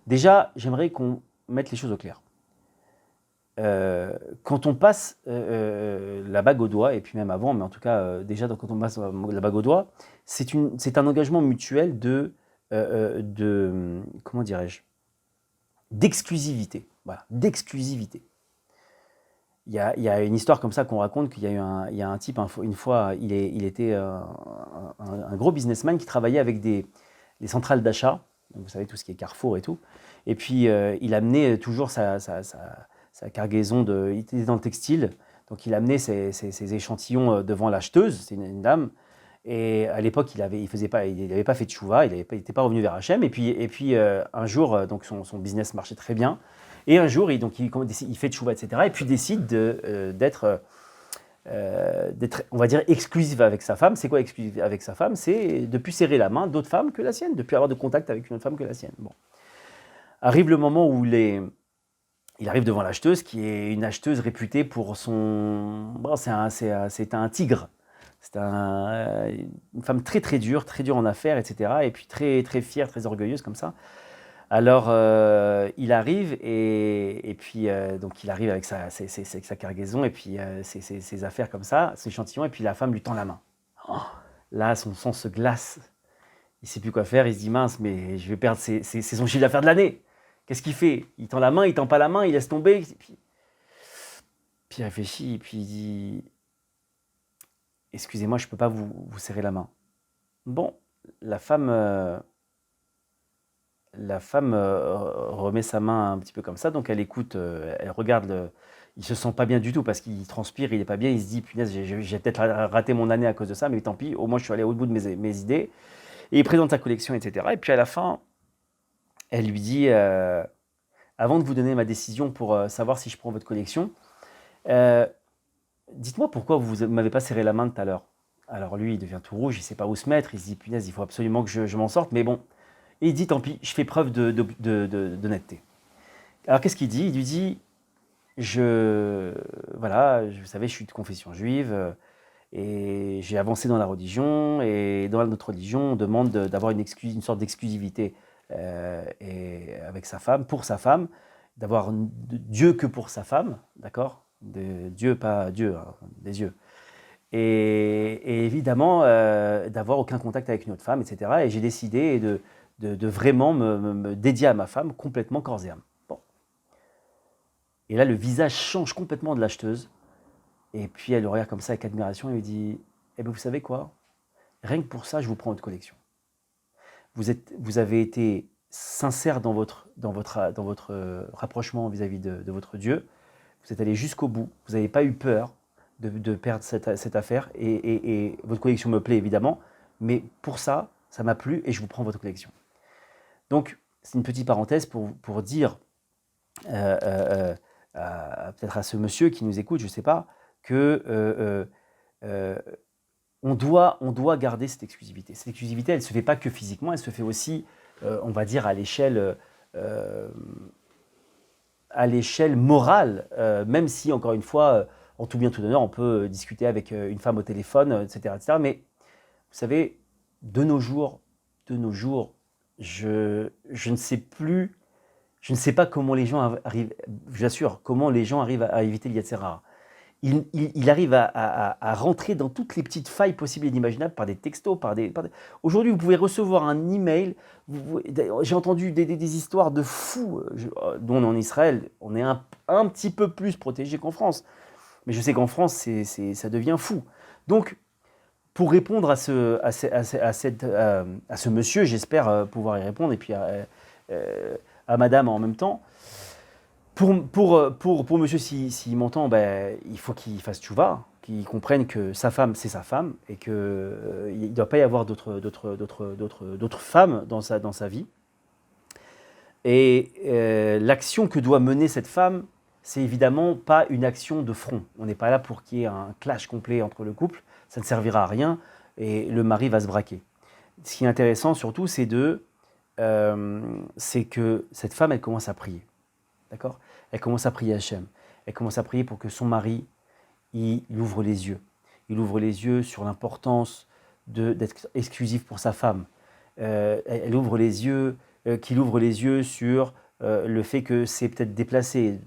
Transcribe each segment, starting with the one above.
Déjà, j'aimerais qu'on mette les choses au clair. Quand on passe la bague au doigt, et puis même avant, mais en tout cas, déjà quand on passe la bague au doigt, c'est un engagement mutuel comment dirais-je, d'exclusivité. Voilà, d'exclusivité. Il y a une histoire comme ça qu'on raconte qu'il y a eu il y a un type, une fois, il était un gros businessman qui travaillait avec les centrales d'achat, vous savez, tout ce qui est Carrefour et tout. Et puis, il amenait toujours sa cargaison il était dans le textile, donc il amenait ses échantillons devant l'acheteuse, c'est une dame. Et à l'époque, il avait pas fait de chouva, il n'était pas revenu vers H&M. Et puis un jour, donc son business marchait très bien. Et un jour, il fait de chouva, etc. Et puis décide d'être, on va dire, exclusif avec sa femme. C'est quoi exclusif avec sa femme? C'est de ne plus serrer la main d'autres femmes que la sienne, de ne plus avoir de contact avec une autre femme que la sienne. Bon. Arrive le moment où il arrive devant l'acheteuse, qui est une acheteuse réputée pour son... Bon, c'est un tigre. C'est une femme très très dure en affaires, etc. Et puis très très fière, très orgueilleuse comme ça. Alors il arrive et puis donc il arrive avec sa cargaison et puis ses affaires comme ça, ses échantillons, et puis la femme lui tend la main. Oh, là, son sang se glace. Il ne sait plus quoi faire. Il se dit mince, mais je vais perdre c'est son chiffre d'affaires de l'année. Qu'est-ce qu'il fait? Il tend la main, il tend pas la main, il laisse tomber. Puis il réfléchit, et puis il dit excusez-moi, je ne peux pas vous serrer la main. Bon, la femme, remet sa main un petit peu comme ça, donc elle écoute, elle regarde, il se sent pas bien du tout parce qu'il transpire, il est pas bien, il se dit punaise, j'ai peut-être raté mon année à cause de ça, mais tant pis, au moins je suis allé au bout de mes idées. Et il présente sa collection, etc. Et puis à la fin, elle lui dit avant de vous donner ma décision pour savoir si je prends votre collection, euh, dites-moi pourquoi vous ne m'avez pas serré la main tout à l'heure. Alors lui, il devient tout rouge, il ne sait pas où se mettre, il se dit punaise, il faut absolument que je m'en sorte, mais bon. Et il dit tant pis, je fais preuve d'honnêteté. Alors qu'est-ce qu'il dit? Il lui dit voilà, vous savez, je suis de confession juive et j'ai avancé dans la religion, et dans notre religion, on demande d'avoir une sorte d'exclusivité et avec sa femme, pour sa femme, d'avoir Dieu que pour sa femme, d'accord? Dieu, pas Dieu, hein, des yeux. Et évidemment, d'avoir aucun contact avec une autre femme, etc. Et j'ai décidé de vraiment me dédier à ma femme complètement corps et âme. Bon. Et là, le visage change complètement de l'acheteuse. Et puis, elle le regarde comme ça avec admiration et lui dit eh bien, vous savez quoi? Rien que pour ça, je vous prends votre collection. Vous avez été sincère dans votre rapprochement vis-à-vis de votre Dieu. Vous êtes allé jusqu'au bout. Vous n'avez pas eu peur de perdre cette affaire. Et votre collection me plaît évidemment. Mais pour ça, ça m'a plu et je vous prends votre collection. Donc, c'est une petite parenthèse pour dire peut-être à ce monsieur qui nous écoute, je ne sais pas, que on doit garder cette exclusivité. Cette exclusivité, elle ne se fait pas que physiquement, elle se fait aussi, on va dire, à l'échelle morale, même si, encore une fois, en tout bien tout honneur, on peut discuter avec une femme au téléphone, etc., etc. Mais vous savez, de nos jours, je ne sais plus, je ne sais pas comment les gens arrivent, j'assure, comment les gens arrivent à éviter le Yetzirah. Il arrive à rentrer dans toutes les petites failles possibles et inimaginables par des textos, Aujourd'hui, vous pouvez recevoir un email. J'ai entendu des histoires de fous, dont en Israël, on est un petit peu plus protégé qu'en France. Mais je sais qu'en France, ça devient fou. Donc, pour répondre à ce monsieur, j'espère pouvoir y répondre, et puis à madame en même temps. Pour monsieur, s'il m'entend, ben, il faut qu'il fasse tchouva, qu'il comprenne que sa femme, c'est sa femme, et qu'il ne doit pas y avoir d'autres femmes dans sa vie. Et l'action que doit mener cette femme, c'est évidemment pas une action de front. On n'est pas là pour qu'il y ait un clash complet entre le couple, ça ne servira à rien, et le mari va se braquer. Ce qui est intéressant surtout, c'est que cette femme, elle commence à prier. D'accord? Elle commence à prier Hachem. Elle commence à prier pour que son mari, il ouvre les yeux. Il ouvre les yeux sur l'importance d'être exclusif pour sa femme. Elle ouvre les yeux qu'il ouvre les yeux sur le fait que c'est peut-être déplacé,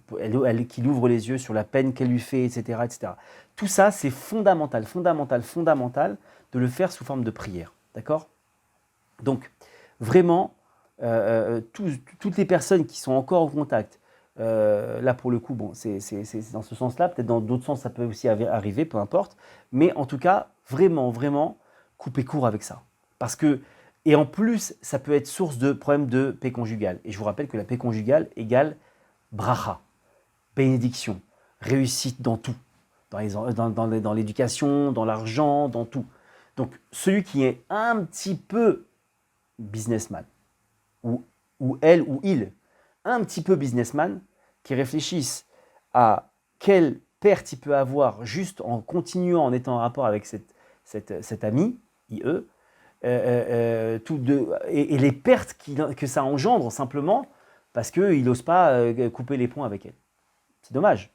qu'il ouvre les yeux sur la peine qu'elle lui fait, etc., etc. Tout ça, c'est fondamental, fondamental, fondamental de le faire sous forme de prière. D'accord? Donc, vraiment, toutes les personnes qui sont encore en contact, là pour le coup, bon, c'est dans ce sens-là, peut-être dans d'autres sens ça peut aussi arriver, peu importe, mais en tout cas, vraiment, vraiment, coupez court avec ça. Parce que, et en plus, ça peut être source de problèmes de paix conjugale. Et je vous rappelle que la paix conjugale égale bracha, bénédiction, réussite dans tout, dans l'éducation, dans l'argent, dans tout. Donc, celui qui est un petit peu businessman, ou, elle ou il, un petit peu businessman, qui réfléchissent à quelle perte il peut avoir juste en continuant, en étant en rapport avec cet ami, IE, et les pertes que ça engendre simplement parce qu'il n'ose pas couper les ponts avec elle. C'est dommage.